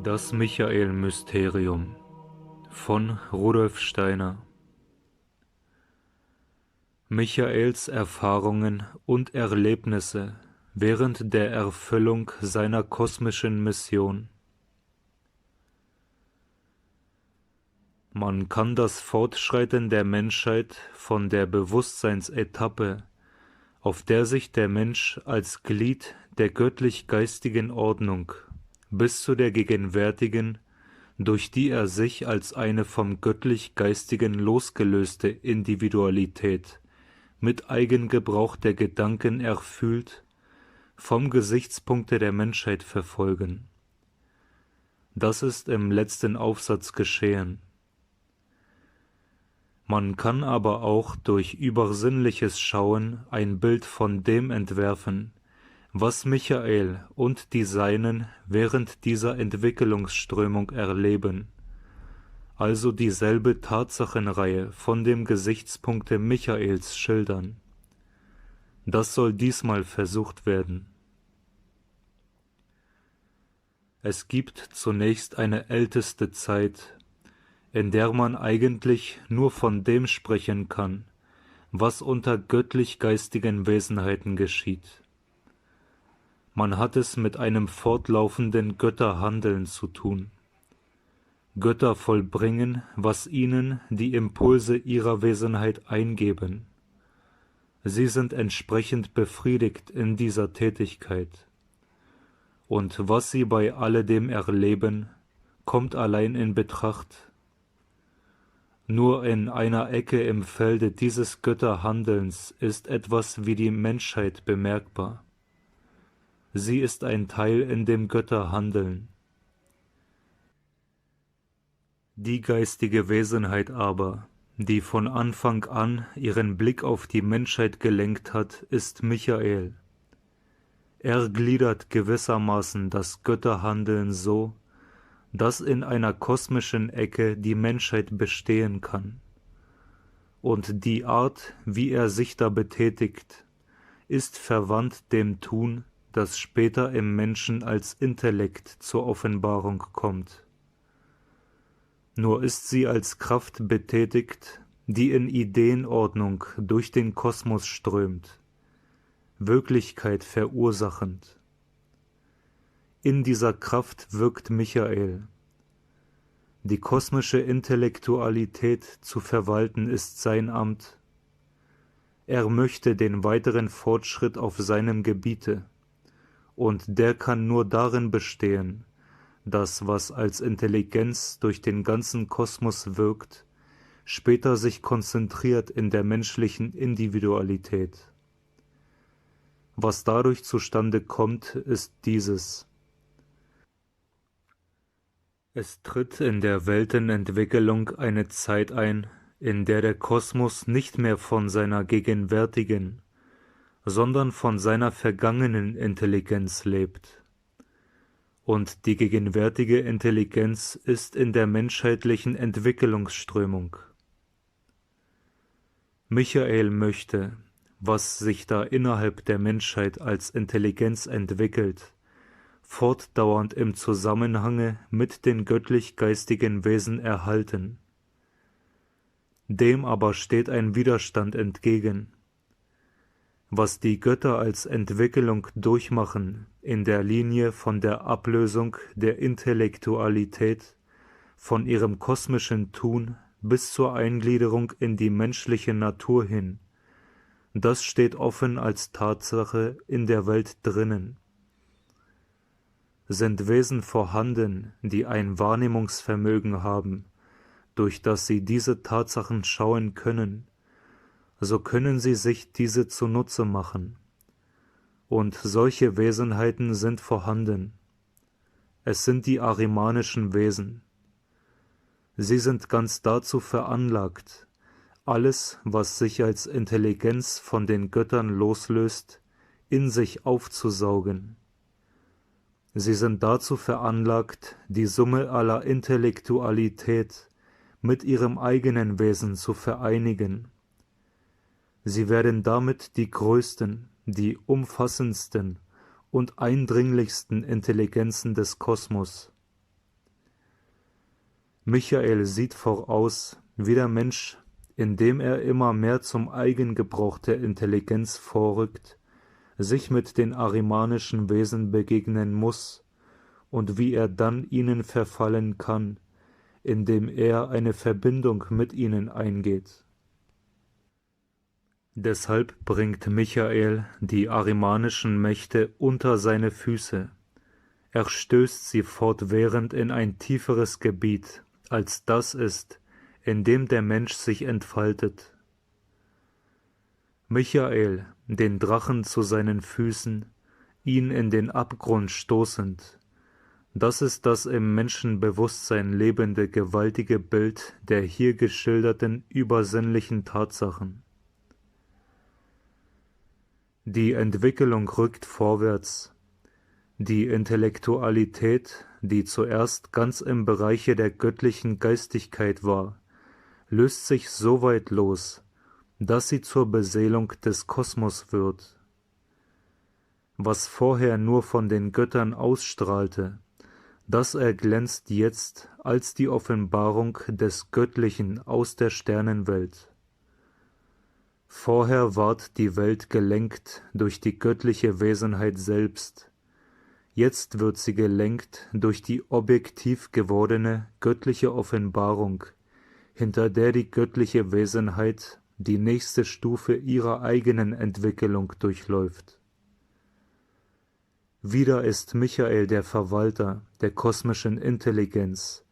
Das Michael-Mysterium von Rudolf Steiner. Michaels Erfahrungen und Erlebnisse während der Erfüllung seiner kosmischen Mission. Man kann das Fortschreiten der Menschheit von der Bewusstseinsetappe, auf der sich der Mensch als Glied der göttlich-geistigen Ordnung bis zu der gegenwärtigen, durch die er sich als eine vom göttlich-geistigen losgelöste Individualität mit Eigengebrauch der Gedanken erfühlt, vom Gesichtspunkte der Menschheit verfolgen. Das ist im letzten Aufsatz geschehen. Man kann aber auch durch übersinnliches Schauen ein Bild von dem entwerfen, was Michael und die Seinen während dieser Entwicklungsströmung erleben, also dieselbe Tatsachenreihe von dem Gesichtspunkte Michaels schildern. Das soll diesmal versucht werden. Es gibt zunächst eine älteste Zeit, in der man eigentlich nur von dem sprechen kann, was unter göttlich-geistigen Wesenheiten geschieht. Man hat es mit einem fortlaufenden Götterhandeln zu tun. Götter vollbringen, was ihnen die Impulse ihrer Wesenheit eingeben. Sie sind entsprechend befriedigt in dieser Tätigkeit. Und was sie bei alledem erleben, kommt allein in Betracht. Nur in einer Ecke im Felde dieses Götterhandelns ist etwas wie die Menschheit bemerkbar. Sie ist ein Teil in dem Götterhandeln. Die geistige Wesenheit aber, die von Anfang an ihren Blick auf die Menschheit gelenkt hat, ist Michael. Er gliedert gewissermaßen das Götterhandeln so, dass in einer kosmischen Ecke die Menschheit bestehen kann. Und die Art, wie er sich da betätigt, ist verwandt dem Tun, das später im Menschen als Intellekt zur Offenbarung kommt. Nur ist sie als Kraft betätigt, die in Ideenordnung durch den Kosmos strömt, Wirklichkeit verursachend. In dieser Kraft wirkt Michael. Die kosmische Intellektualität zu verwalten ist sein Amt. Er möchte den weiteren Fortschritt auf seinem Gebiete, und der kann nur darin bestehen, das, was als Intelligenz durch den ganzen Kosmos wirkt, später sich konzentriert in der menschlichen Individualität. Was dadurch zustande kommt, ist dieses: Es tritt in der Weltenentwicklung eine Zeit ein, in der der Kosmos nicht mehr von seiner gegenwärtigen, sondern von seiner vergangenen Intelligenz lebt. Und die gegenwärtige Intelligenz ist in der menschheitlichen Entwicklungsströmung. Michael möchte, was sich da innerhalb der Menschheit als Intelligenz entwickelt, fortdauernd im Zusammenhange mit den göttlich-geistigen Wesen erhalten. Dem aber steht ein Widerstand entgegen. Was die Götter als Entwicklung durchmachen in der Linie von der Ablösung der Intellektualität von ihrem kosmischen Tun bis zur Eingliederung in die menschliche Natur hin, das steht offen als Tatsache in der Welt drinnen. Sind Wesen vorhanden, die ein Wahrnehmungsvermögen haben, durch das sie diese Tatsachen schauen können, so können sie sich diese zunutze machen. Und solche Wesenheiten sind vorhanden. Es sind die arimanischen Wesen. Sie sind ganz dazu veranlagt, alles, was sich als Intelligenz von den Göttern loslöst, in sich aufzusaugen. Sie sind dazu veranlagt, die Summe aller Intellektualität mit ihrem eigenen Wesen zu vereinigen. Sie werden damit die größten, die umfassendsten und eindringlichsten Intelligenzen des Kosmos. Michael sieht voraus, wie der Mensch, indem er immer mehr zum Eigengebrauch der Intelligenz vorrückt, sich mit den arimanischen Wesen begegnen muss und wie er dann ihnen verfallen kann, indem er eine Verbindung mit ihnen eingeht. Deshalb bringt Michael die arimanischen Mächte unter seine Füße. Er stößt sie fortwährend in ein tieferes Gebiet, als das ist, in dem der Mensch sich entfaltet. Michael, den Drachen zu seinen Füßen, ihn in den Abgrund stoßend, das ist das im Menschenbewusstsein lebende gewaltige Bild der hier geschilderten übersinnlichen Tatsachen. Die Entwicklung rückt vorwärts. Die Intellektualität, die zuerst ganz im Bereiche der göttlichen Geistigkeit war, löst sich so weit los, dass sie zur Beseelung des Kosmos wird. Was vorher nur von den Göttern ausstrahlte, das erglänzt jetzt als die Offenbarung des Göttlichen aus der Sternenwelt. Vorher ward die Welt gelenkt durch die göttliche Wesenheit selbst, jetzt wird sie gelenkt durch die objektiv gewordene göttliche Offenbarung, hinter der die göttliche Wesenheit die nächste Stufe ihrer eigenen Entwicklung durchläuft. Wieder ist Michael der Verwalter der kosmischen Intelligenz,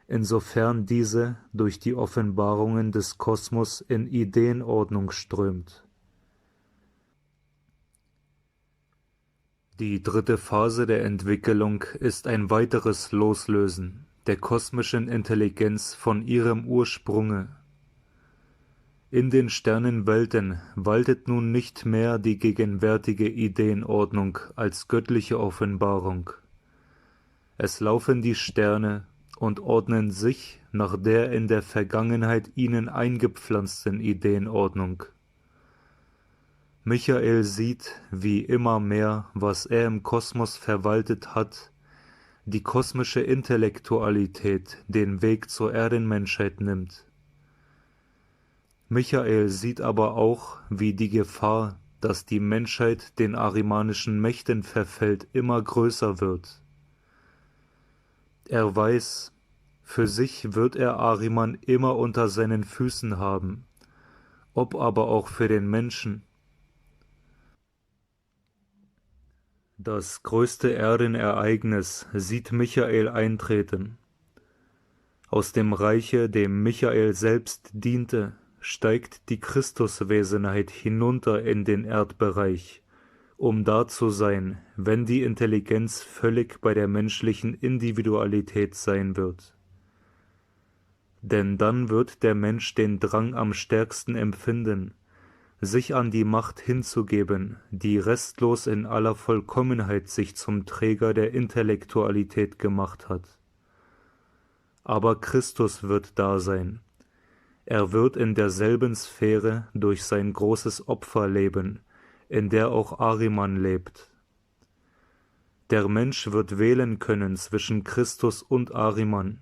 insofern diese durch die Offenbarungen des Kosmos in Ideenordnung strömt. Die dritte Phase der Entwicklung ist ein weiteres Loslösen der kosmischen Intelligenz von ihrem Ursprunge. In den Sternenwelten waltet nun nicht mehr die gegenwärtige Ideenordnung als göttliche Offenbarung. Es laufen die Sterne und ordnen sich nach der in der Vergangenheit ihnen eingepflanzten Ideenordnung. Michael sieht, wie immer mehr, was er im Kosmos verwaltet hat, die kosmische Intellektualität den Weg zur Erdenmenschheit nimmt. Michael sieht aber auch, wie die Gefahr, dass die Menschheit den arimanischen Mächten verfällt, immer größer wird. Er weiß, für sich wird er Ahriman immer unter seinen Füßen haben, ob aber auch für den Menschen. Das größte Erdenereignis sieht Michael eintreten. Aus dem Reiche, dem Michael selbst diente, steigt die Christuswesenheit hinunter in den Erdbereich, um da zu sein, wenn die Intelligenz völlig bei der menschlichen Individualität sein wird. Denn dann wird der Mensch den Drang am stärksten empfinden, sich an die Macht hinzugeben, die restlos in aller Vollkommenheit sich zum Träger der Intellektualität gemacht hat. Aber Christus wird da sein. Er wird in derselben Sphäre durch sein großes Opfer leben, in der auch Ahriman lebt. Der Mensch wird wählen können zwischen Christus und Ahriman.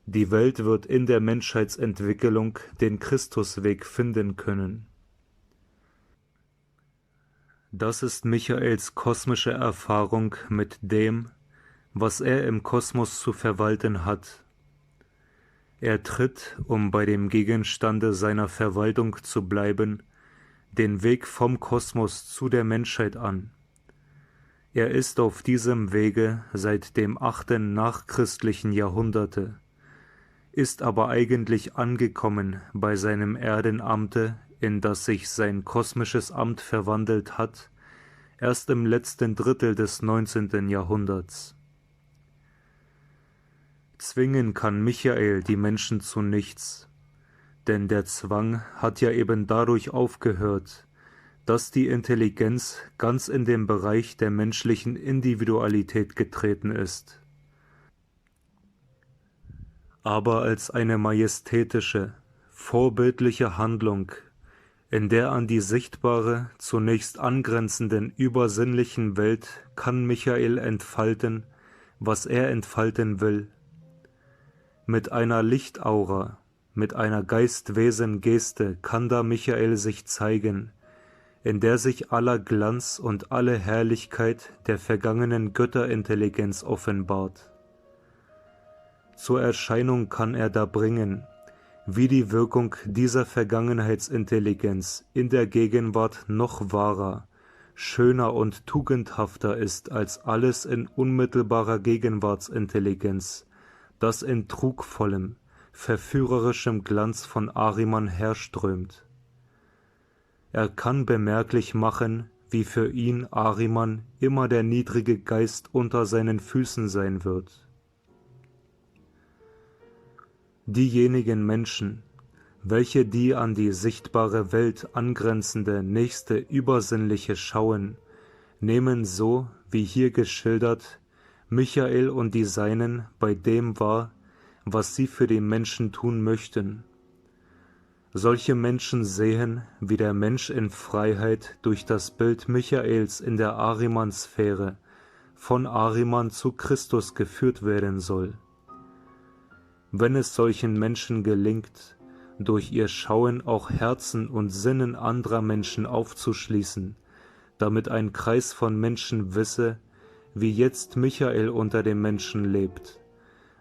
Die Welt wird in der Menschheitsentwicklung den Christusweg finden können. Das ist Michaels kosmische Erfahrung mit dem, was er im Kosmos zu verwalten hat. Er tritt, um bei dem Gegenstande seiner Verwaltung zu bleiben, den Weg vom Kosmos zu der Menschheit an. Er ist auf diesem Wege seit dem 8. nachchristlichen Jahrhunderte, ist aber eigentlich angekommen bei seinem Erdenamte, in das sich sein kosmisches Amt verwandelt hat, erst im letzten Drittel des 19. Jahrhunderts. Zwingen kann Michael die Menschen zu nichts, denn der Zwang hat ja eben dadurch aufgehört, dass die Intelligenz ganz in den Bereich der menschlichen Individualität getreten ist. Aber als eine majestätische, vorbildliche Handlung, in der an die sichtbare, zunächst angrenzenden übersinnlichen Welt kann Michael entfalten, was er entfalten will. Mit einer Lichtaura, mit einer Geistwesen-Geste kann da Michael sich zeigen, in der sich aller Glanz und alle Herrlichkeit der vergangenen Götterintelligenz offenbart. Zur Erscheinung kann er da bringen, wie die Wirkung dieser Vergangenheitsintelligenz in der Gegenwart noch wahrer, schöner und tugendhafter ist als alles in unmittelbarer Gegenwartsintelligenz, das in trugvollem, verführerischem Glanz von Ahriman herströmt. Er kann bemerklich machen, wie für ihn Ahriman immer der niedrige Geist unter seinen Füßen sein wird. Diejenigen Menschen, welche die an die sichtbare Welt angrenzende nächste Übersinnliche schauen, nehmen so, wie hier geschildert, Michael und die Seinen bei dem wahr, was sie für die Menschen tun möchten. Solche Menschen sehen, wie der Mensch in Freiheit durch das Bild Michaels in der Ahriman-Sphäre von Ahriman zu Christus geführt werden soll. Wenn es solchen Menschen gelingt, durch ihr Schauen auch Herzen und Sinnen anderer Menschen aufzuschließen, damit ein Kreis von Menschen wisse, wie jetzt Michael unter den Menschen lebt,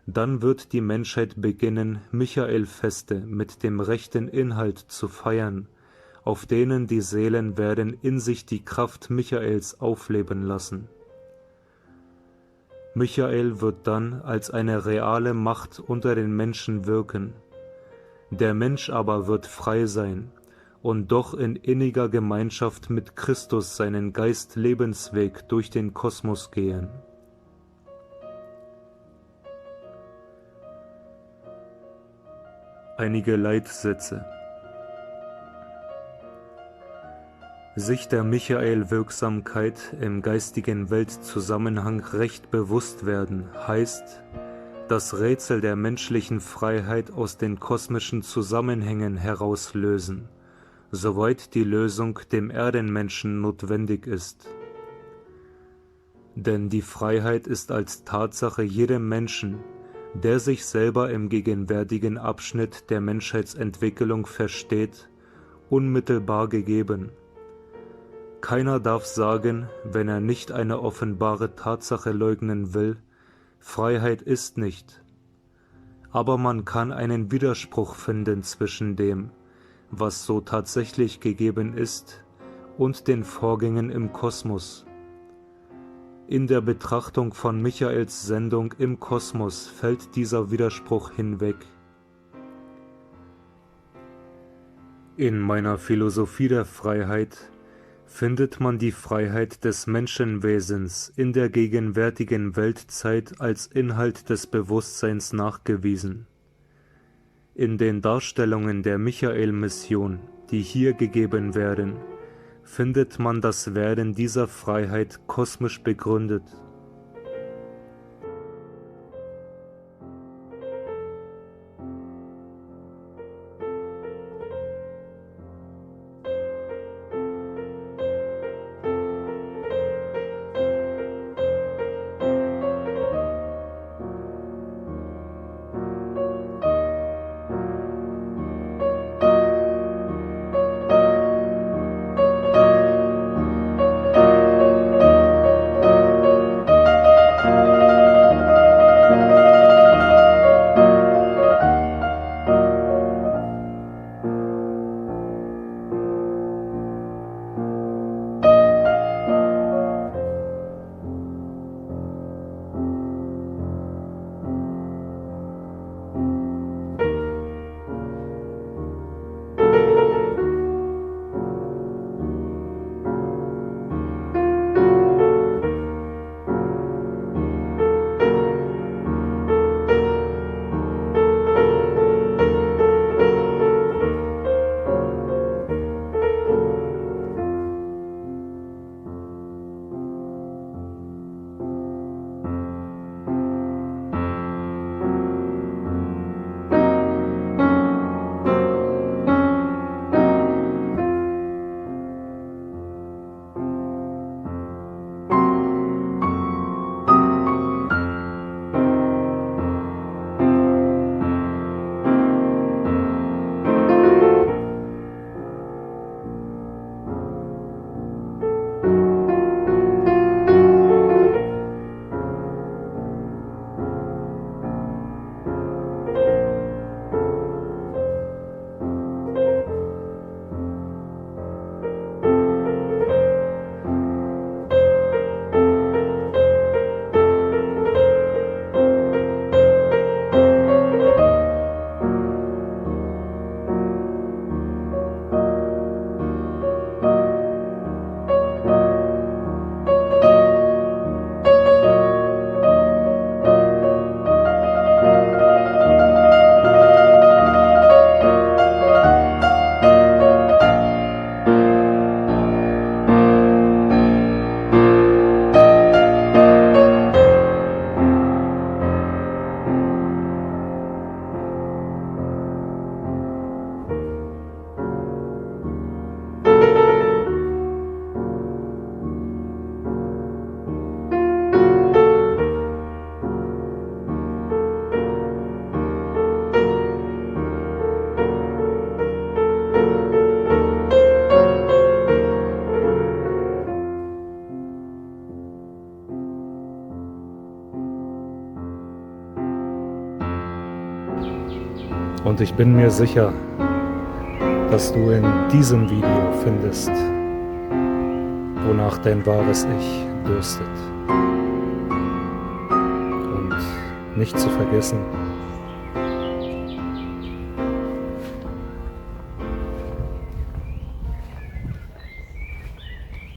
dann wird die Menschheit beginnen, Michael-Feste mit dem rechten Inhalt zu feiern, auf denen die Seelen werden in sich die Kraft Michaels aufleben lassen. Michael wird dann als eine reale Macht unter den Menschen wirken. Der Mensch aber wird frei sein und doch in inniger Gemeinschaft mit Christus seinen Geist-Lebensweg durch den Kosmos gehen. Einige Leitsätze. Sich der Michael-Wirksamkeit im geistigen Weltzusammenhang recht bewusst werden, heißt, das Rätsel der menschlichen Freiheit aus den kosmischen Zusammenhängen herauslösen, soweit die Lösung dem Erdenmenschen notwendig ist. Denn die Freiheit ist als Tatsache jedem Menschen, der sich selber im gegenwärtigen Abschnitt der Menschheitsentwicklung versteht, unmittelbar gegeben. Keiner darf sagen, wenn er nicht eine offenbare Tatsache leugnen will, Freiheit ist nicht. Aber man kann einen Widerspruch finden zwischen dem, was so tatsächlich gegeben ist, und den Vorgängen im Kosmos. In der Betrachtung von Michaels Sendung im Kosmos fällt dieser Widerspruch hinweg. In meiner Philosophie der Freiheit findet man die Freiheit des Menschenwesens in der gegenwärtigen Weltzeit als Inhalt des Bewusstseins nachgewiesen. In den Darstellungen der Michael-Mission, die hier gegeben werden, findet man das Werden dieser Freiheit kosmisch begründet. Und ich bin mir sicher, dass du in diesem Video findest, wonach dein wahres Ich dürstet. Und nicht zu vergessen,